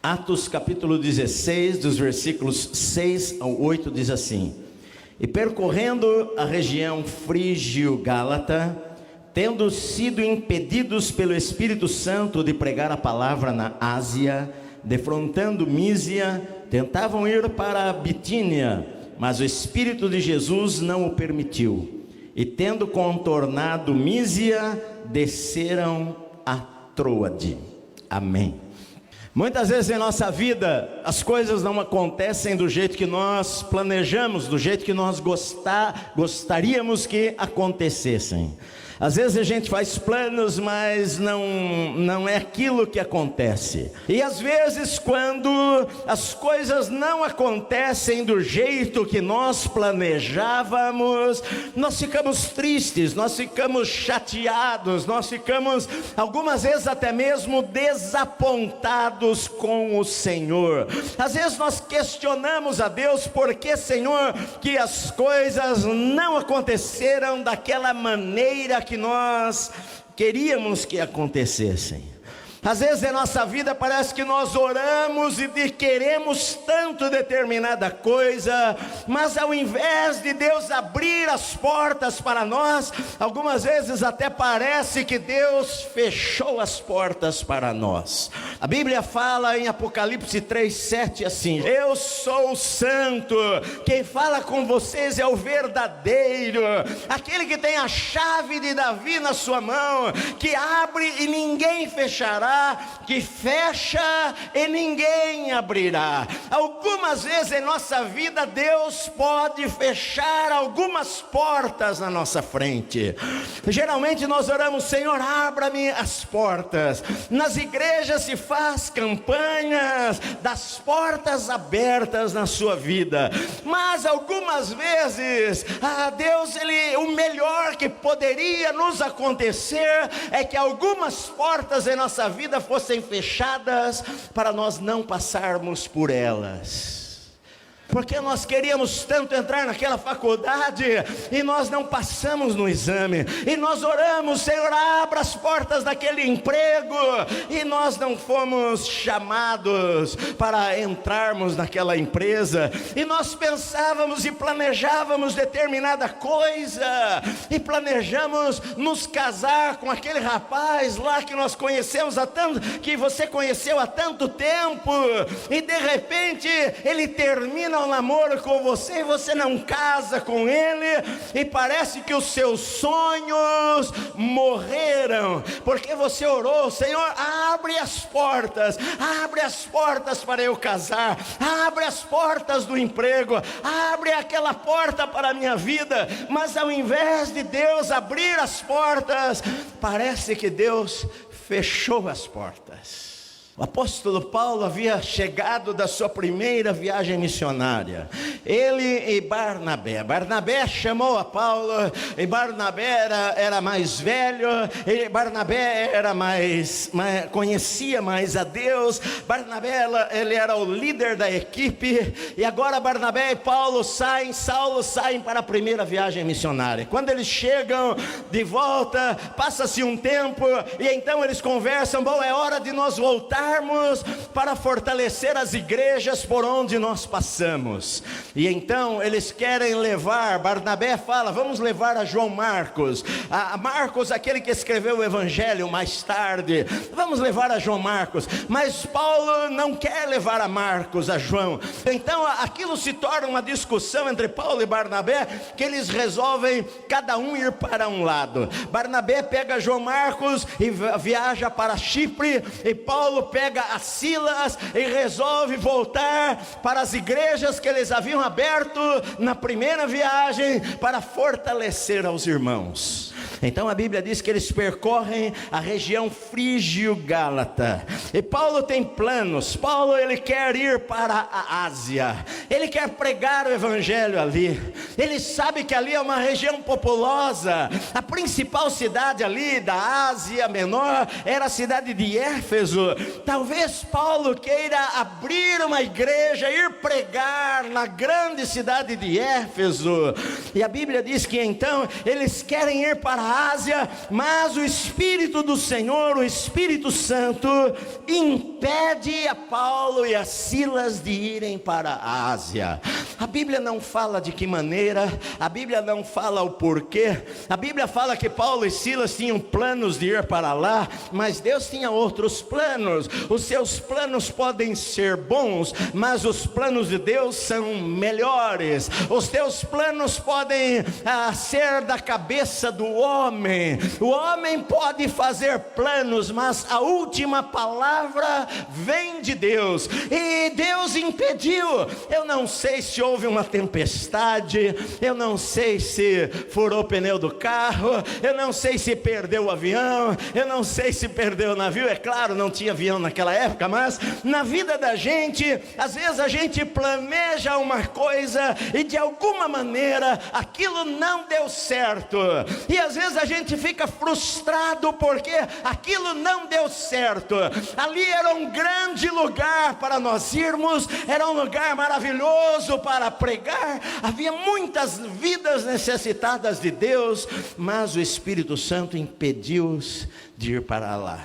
Atos capítulo 16, dos versículos 6 ao 8, diz assim: E percorrendo a região frígio-gálata, tendo sido impedidos pelo Espírito Santo de pregar a palavra na Ásia, defrontando Mísia, tentavam ir para a Bitínia, mas o Espírito de Jesus não o permitiu. E tendo contornado Mísia, desceram a Troade. Amém. Muitas vezes em nossa vida, as coisas não acontecem do jeito que nós planejamos, do jeito que nós gostaríamos que acontecessem. Às vezes a gente faz planos, mas não é aquilo que acontece. E às vezes quando as coisas não acontecem do jeito que nós planejávamos, nós ficamos tristes, nós ficamos chateados, nós ficamos algumas vezes até mesmo desapontados com o Senhor. Às vezes nós questionamos a Deus: por que, Senhor, que as coisas não aconteceram daquela maneira que nós queríamos que acontecessem? Às vezes em nossa vida parece que nós oramos e queremos tanto determinada coisa, mas ao invés de Deus abrir as portas para nós, algumas vezes até parece que Deus fechou as portas para nós. A Bíblia fala em Apocalipse 3:7 assim: Eu sou o santo, quem fala com vocês é o verdadeiro, aquele que tem a chave de Davi na sua mão, que abre e ninguém fechará, que fecha e ninguém abrirá. Algumas vezes em nossa vida Deus pode fechar algumas portas na nossa frente. Geralmente nós oramos: Senhor, abra-me as portas. Nas igrejas se faz campanhas das portas abertas na sua vida, mas algumas vezes Deus, o melhor que poderia nos acontecer é que algumas portas em nossa vida fossem fechadas para nós não passarmos por elas. Porque nós queríamos tanto entrar naquela faculdade e nós não passamos no exame, e nós oramos: Senhor, abra as portas daquele emprego, e nós não fomos chamados para entrarmos naquela empresa, e nós pensávamos e planejávamos determinada coisa, e planejamos nos casar com aquele rapaz lá que nós conhecemos que você conheceu há tanto tempo, e de repente ele termina o namoro com você e você não casa com ele, e parece que os seus sonhos morreram, porque você orou: Senhor, abre as portas para eu casar, abre as portas do emprego, abre aquela porta para a minha vida. Mas ao invés de Deus abrir as portas, parece que Deus fechou as portas. O apóstolo Paulo havia chegado da sua primeira viagem missionária, ele e Barnabé. Barnabé chamou a Paulo, e Barnabé era mais velho, e Barnabé conhecia mais a Deus. Barnabé, ele era o líder da equipe, e agora Barnabé e Saulo saem para a primeira viagem missionária. Quando eles chegam de volta, passa-se um tempo, e então eles conversam: bom, é hora de nós voltar para fortalecer as igrejas por onde nós passamos. E então eles querem levar, Barnabé fala: vamos levar a João Marcos, a Marcos, aquele que escreveu o evangelho mais tarde, vamos levar a João Marcos. Mas Paulo não quer levar a Marcos, a João. Então aquilo se torna uma discussão entre Paulo e Barnabé, que eles resolvem cada um ir para um lado. Barnabé pega João Marcos e viaja para Chipre, e Paulo pega a Silas e resolve voltar para as igrejas que eles haviam aberto na primeira viagem, para fortalecer aos irmãos. Então a Bíblia diz que eles percorrem a região frígio-gálata, e Paulo tem planos. Paulo, ele quer ir para a Ásia, ele quer pregar o evangelho ali. Ele sabe que ali é uma região populosa. A principal cidade ali da Ásia Menor era a cidade de Éfeso. Talvez Paulo queira abrir uma igreja, ir pregar na grande cidade de Éfeso. E a Bíblia diz que então eles querem ir para a a Ásia, mas o Espírito do Senhor, o Espírito Santo, impede a Paulo e a Silas de irem para a Ásia. A Bíblia não fala de que maneira, a Bíblia não fala o porquê. A Bíblia fala que Paulo e Silas tinham planos de ir para lá, mas Deus tinha outros planos. Os seus planos podem ser bons, mas os planos de Deus são melhores. Os teus planos podem ser da cabeça do homem. O homem pode fazer planos, mas a última palavra vem de Deus, e Deus impediu. Eu não sei se houve uma tempestade, eu não sei se furou o pneu do carro, eu não sei se perdeu o avião, eu não sei se perdeu o navio. É claro, não tinha avião naquela época, mas na vida da gente, às vezes a gente planeja uma coisa e de alguma maneira aquilo não deu certo, e às vezes a gente fica frustrado porque aquilo não deu certo. Ali era um grande lugar para nós irmos, era um lugar maravilhoso para pregar, havia muitas vidas necessitadas de Deus, mas o Espírito Santo impediu-os de ir para lá.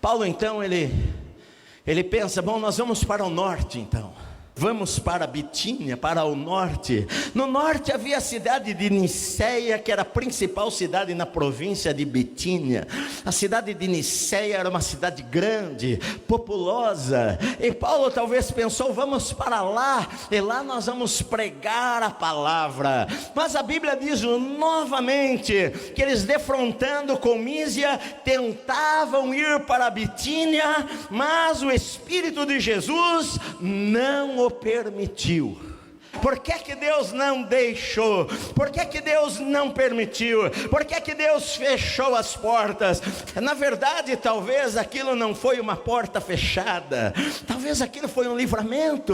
Paulo então, ele pensa, bom, nós vamos para o norte então. Vamos para Bitínia, para o norte. No norte havia a cidade de Niceia, que era a principal cidade na província de Bitínia. A cidade de Niceia era uma cidade grande, populosa, e Paulo talvez pensou, vamos para lá, e lá nós vamos pregar a palavra. Mas a Bíblia diz novamente, que eles defrontando com Mísia, tentavam ir para Bitínia, mas o Espírito de Jesus não o permitiu. Por que que Deus não deixou? Por que que Deus não permitiu? Por que que Deus fechou as portas? Na verdade, talvez aquilo não foi uma porta fechada, talvez aquilo foi um livramento,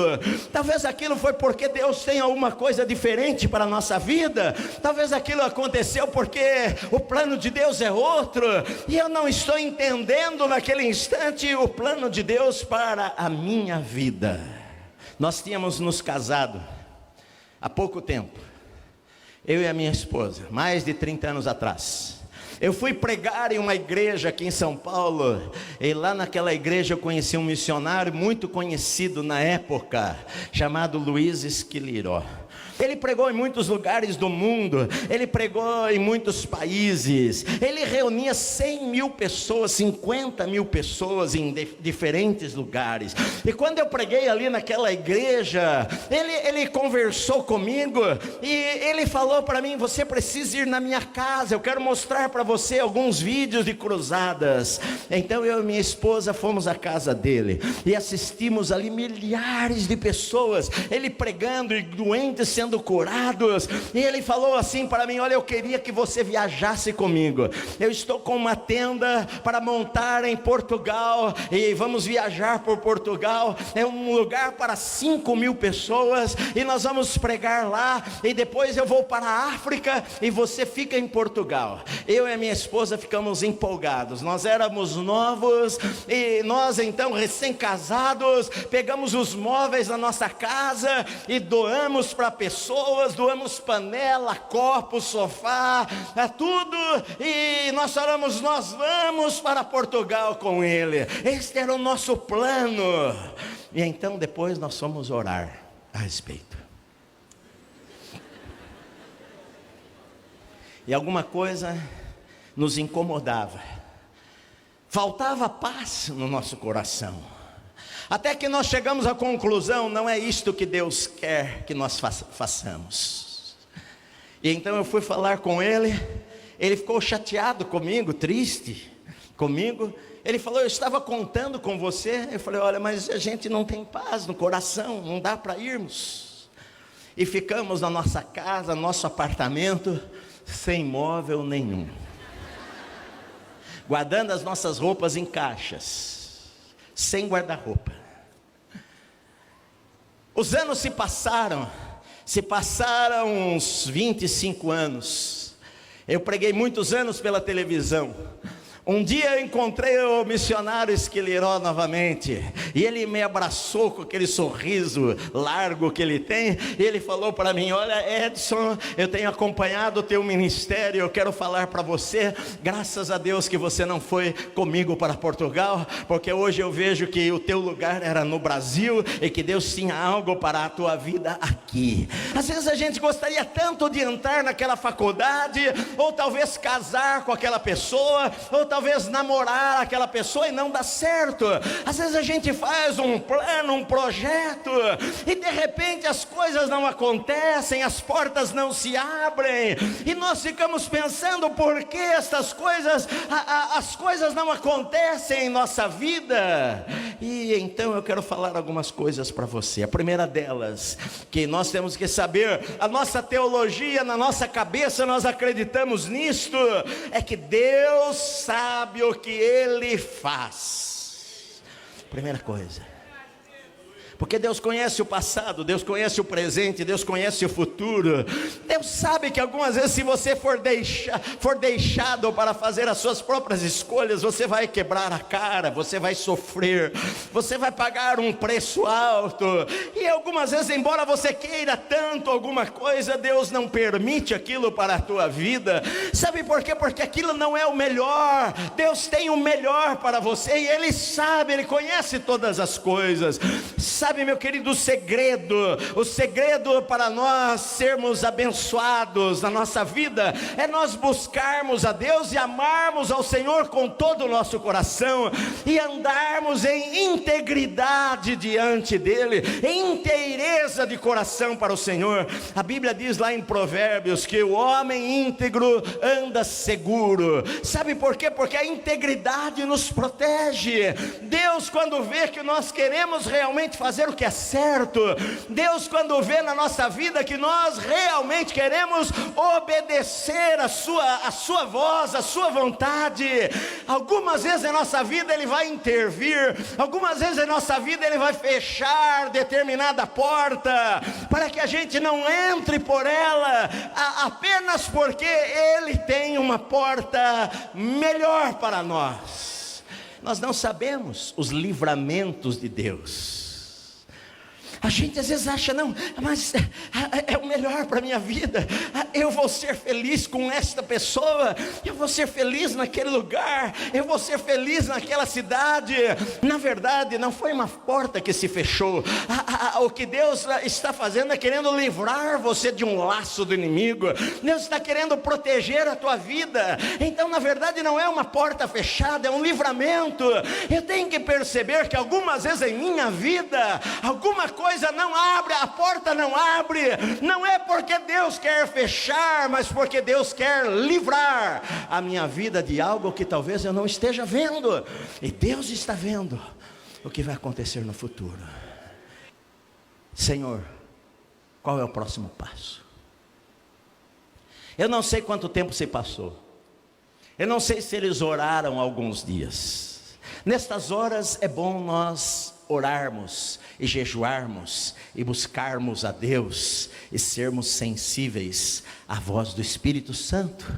talvez aquilo foi porque Deus tem alguma coisa diferente para a nossa vida, talvez aquilo aconteceu porque o plano de Deus é outro, e eu não estou entendendo naquele instante o plano de Deus para a minha vida. Nós tínhamos nos casado há pouco tempo, eu e a minha esposa, mais de 30 anos atrás. Eu fui pregar em uma igreja aqui em São Paulo, e lá naquela igreja eu conheci um missionário muito conhecido na época, chamado Luiz Esquiliró. Ele pregou em muitos lugares do mundo, ele pregou em muitos países, ele reunia 100 mil pessoas, 50 mil pessoas em diferentes lugares. E quando eu preguei ali naquela igreja, ele conversou comigo, e ele falou para mim, você precisa ir na minha casa, eu quero mostrar para você alguns vídeos de cruzadas. Então eu e minha esposa fomos à casa dele, e assistimos ali milhares de pessoas, ele pregando e doentes sendo curados, e ele falou assim para mim, olha, eu queria que você viajasse comigo, eu estou com uma tenda para montar em Portugal, e vamos viajar por Portugal, é um lugar para 5 mil pessoas, e nós vamos pregar lá, e depois eu vou para a África, e você fica em Portugal. Eu e a minha esposa ficamos empolgados, nós éramos novos, e nós então recém-casados, pegamos os móveis da nossa casa, e doamos para pessoas, doamos panela, copo, sofá, tudo, e nós falamos, nós vamos para Portugal com ele. Este era o nosso plano. E então depois nós fomos orar a respeito, e alguma coisa nos incomodava, faltava paz no nosso coração, até que nós chegamos à conclusão, não é isto que Deus quer que nós façamos. E então eu fui falar com ele, ele ficou chateado comigo, triste comigo. Ele falou, eu estava contando com você. Eu falei, olha, mas a gente não tem paz no coração, não dá para irmos. E ficamos na nossa casa, nosso apartamento, sem móvel nenhum, guardando as nossas roupas em caixas, sem guarda-roupa. Os anos se passaram uns 25 anos. Eu preguei muitos anos pela televisão. Um dia eu encontrei o missionário Esquiliró novamente, e ele me abraçou com aquele sorriso largo que ele tem, e ele falou para mim: olha, Edson, eu tenho acompanhado o teu ministério, eu quero falar para você, graças a Deus que você não foi comigo para Portugal, porque hoje eu vejo que o teu lugar era no Brasil, e que Deus tinha algo para a tua vida aqui. Às vezes a gente gostaria tanto de entrar naquela faculdade, ou talvez casar com aquela pessoa, ou talvez namorar aquela pessoa e não dá certo. Às vezes a gente faz um plano, um projeto, e de repente as coisas não acontecem, as portas não se abrem, e nós ficamos pensando: por que estas coisas, as coisas não acontecem em nossa vida? E então eu quero falar algumas coisas para você. A primeira delas, que nós temos que saber, a nossa teologia, na nossa cabeça nós acreditamos nisto, é que Deus sabe o que Ele faz. Primeira coisa, porque Deus conhece o passado, Deus conhece o presente, Deus conhece o futuro. Deus sabe que algumas vezes, se você for deixado para fazer as suas próprias escolhas, você vai quebrar a cara, você vai sofrer, você vai pagar um preço alto. E algumas vezes, embora você queira tanto alguma coisa, Deus não permite aquilo para a tua vida. Sabe por quê? Porque aquilo não é o melhor. Deus tem o melhor para você, e Ele sabe, Ele conhece todas as coisas. Sabe, meu querido, o segredo para nós sermos abençoados na nossa vida, é nós buscarmos a Deus e amarmos ao Senhor com todo o nosso coração, e andarmos em integridade diante dEle, em inteireza de coração para o Senhor. A Bíblia diz lá em Provérbios que o homem íntegro anda seguro. Sabe por quê? Porque a integridade nos protege. Deus, quando vê que nós queremos realmente fazer o que é certo, Deus, quando vê na nossa vida que nós realmente queremos obedecer a sua voz, a sua vontade, algumas vezes em nossa vida Ele vai intervir, algumas vezes em nossa vida Ele vai fechar determinada porta, para que a gente não entre por ela, apenas porque Ele tem uma porta melhor para nós. Nós não sabemos os livramentos de Deus. A gente às vezes acha: não, mas é o melhor para a minha vida, eu vou ser feliz com esta pessoa, eu vou ser feliz naquele lugar, eu vou ser feliz naquela cidade. Na verdade, não foi uma porta que se fechou. O que Deus está fazendo é querendo livrar você de um laço do inimigo. Deus está querendo proteger a tua vida. Então, na verdade, não é uma porta fechada, é um livramento. Eu tenho que perceber que algumas vezes em minha vida, alguma coisa não abre, a porta não abre, não é porque Deus quer fechar, mas porque Deus quer livrar a minha vida de algo que talvez eu não esteja vendo, e Deus está vendo o que vai acontecer no futuro. Senhor, qual é o próximo passo? Eu não sei quanto tempo se passou, eu não sei se eles oraram alguns dias. Nestas horas é bom nós orarmos e jejuarmos e buscarmos a Deus e sermos sensíveis à voz do Espírito Santo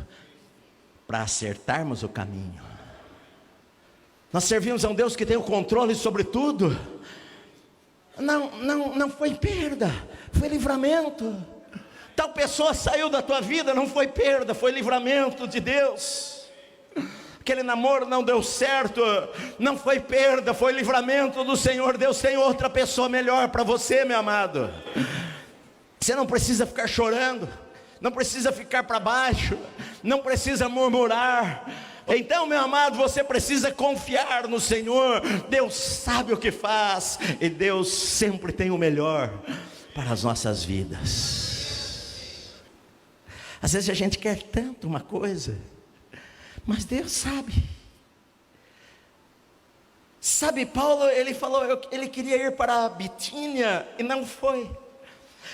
para acertarmos o caminho. Nós servimos a um Deus que tem o controle sobre tudo. Não foi perda, foi livramento. Tal pessoa saiu da tua vida, não foi perda, foi livramento de Deus. Aquele namoro não deu certo, não foi perda, foi livramento do Senhor. Deus tem outra pessoa melhor para você, meu amado. Você não precisa ficar chorando, não precisa ficar para baixo, não precisa murmurar. Então, meu amado, você precisa confiar no Senhor. Deus sabe o que faz, e Deus sempre tem o melhor para as nossas vidas. Às vezes a gente quer tanto uma coisa, mas Deus sabe. Sabe, Paulo, ele falou, ele queria ir para a Bitínia e não foi.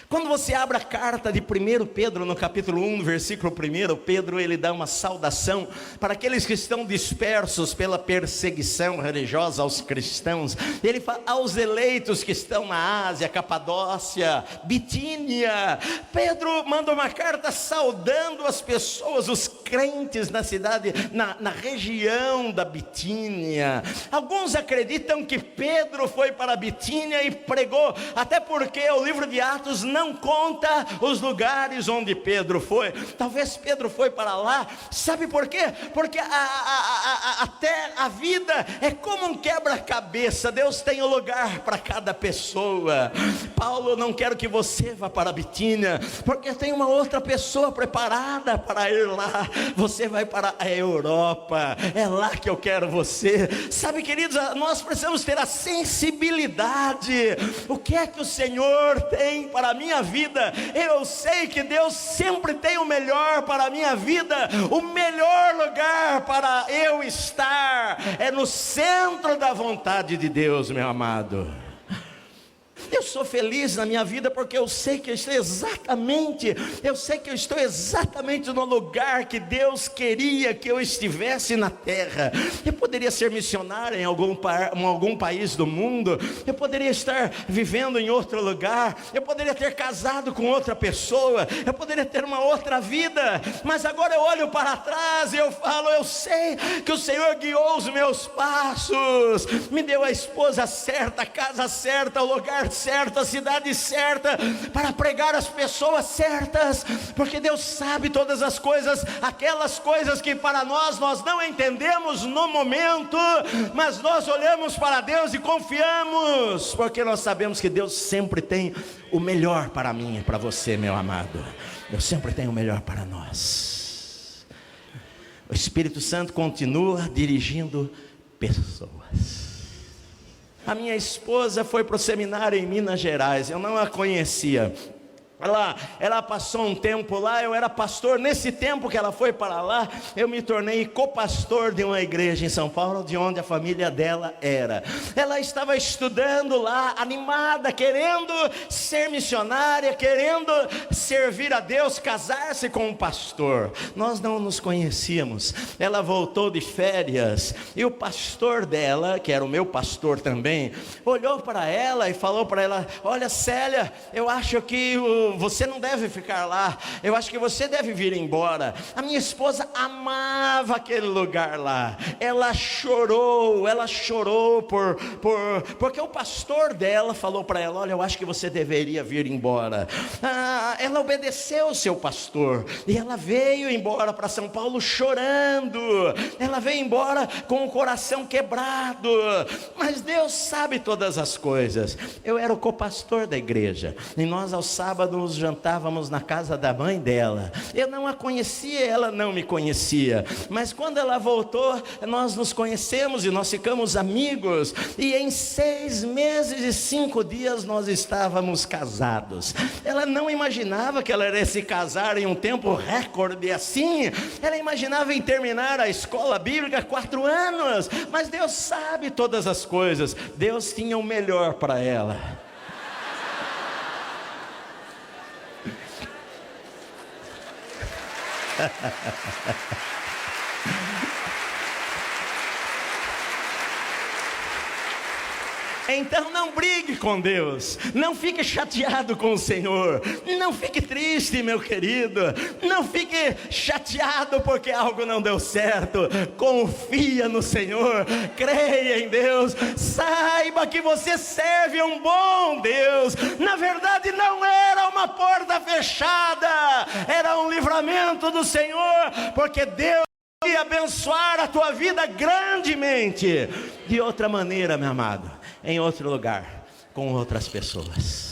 Quando você abre a carta de 1 Pedro, no capítulo 1, versículo 1, Pedro, ele dá uma saudação para aqueles que estão dispersos pela perseguição religiosa aos cristãos. Ele fala aos eleitos que estão na Ásia, Capadócia, Bitínia. Pedro manda uma carta saudando as pessoas, os crentes na cidade, na região da Bitínia. Alguns acreditam que Pedro foi para a Bitínia e pregou, até porque o livro de Atos não conta os lugares onde Pedro foi. Talvez Pedro foi para lá. Sabe por quê? Porque até a vida é como um quebra-cabeça. Deus tem um lugar para cada pessoa. Paulo, não quero que você vá para a Bitínia, porque tem uma outra pessoa preparada para ir lá. Você vai para a Europa, é lá que eu quero você. Sabe, queridos, nós precisamos ter a sensibilidade. O que é que o Senhor tem para a minha vida? Eu sei que Deus sempre tem o melhor para a minha vida. O melhor lugar para eu estar é no centro da vontade de Deus, meu amado. Eu sou feliz na minha vida porque eu sei que eu estou exatamente no lugar que Deus queria que eu estivesse na terra. Eu poderia ser missionário em algum país do mundo, eu poderia estar vivendo em outro lugar, eu poderia ter casado com outra pessoa, eu poderia ter uma outra vida, mas agora eu olho para trás e eu falo, eu sei que o Senhor guiou os meus passos, me deu a esposa certa, a casa certa, o lugar certo, a cidade certa, para pregar as pessoas certas, porque Deus sabe todas as coisas, aquelas coisas que para nós não entendemos no momento, mas nós olhamos para Deus e confiamos, porque nós sabemos que Deus sempre tem o melhor para mim e para você, meu amado. Deus sempre tem o melhor para nós. O Espírito Santo continua dirigindo pessoas. A minha esposa foi para o seminário em Minas Gerais, eu não a conhecia. Ela passou um tempo lá, eu era pastor. Nesse tempo que ela foi para lá, eu me tornei copastor de uma igreja em São Paulo, de onde a família dela era. Ela estava estudando lá, animada, querendo ser missionária, querendo servir a Deus, casar-se com um pastor. Nós não nos conhecíamos. Ela voltou de férias e o pastor dela, que era o meu pastor também, olhou para ela e falou para ela: olha, Célia, eu acho que você não deve ficar lá, eu acho que você deve vir embora. A minha esposa amava aquele lugar lá. Ela chorou porque o pastor dela falou para ela: olha, eu acho que você deveria vir embora. Ela obedeceu o seu pastor e ela veio embora para São Paulo chorando. Ela veio embora com o coração quebrado, mas Deus sabe todas as coisas. Eu era o copastor da igreja e nós aos sábados nos jantávamos na casa da mãe dela. Eu não a conhecia, ela não me conhecia, mas quando ela voltou, nós nos conhecemos e nós ficamos amigos, e em 6 meses e 5 dias nós estávamos casados. Ela não imaginava que ela iria se casar em um tempo recorde assim. Ela imaginava em terminar a escola bíblica 4 anos, mas Deus sabe todas as coisas. Deus tinha o melhor para ela. Então não brigue com Deus, não fique chateado com o Senhor, não fique triste, meu querido, não fique chateado porque algo não deu certo. Confia no Senhor, creia em Deus, saiba que você serve a um bom Deus. Na verdade não era uma porta fechada, era um livramento do Senhor, porque Deus ia abençoar a tua vida grandemente, de outra maneira, meu amado, em outro lugar, com outras pessoas.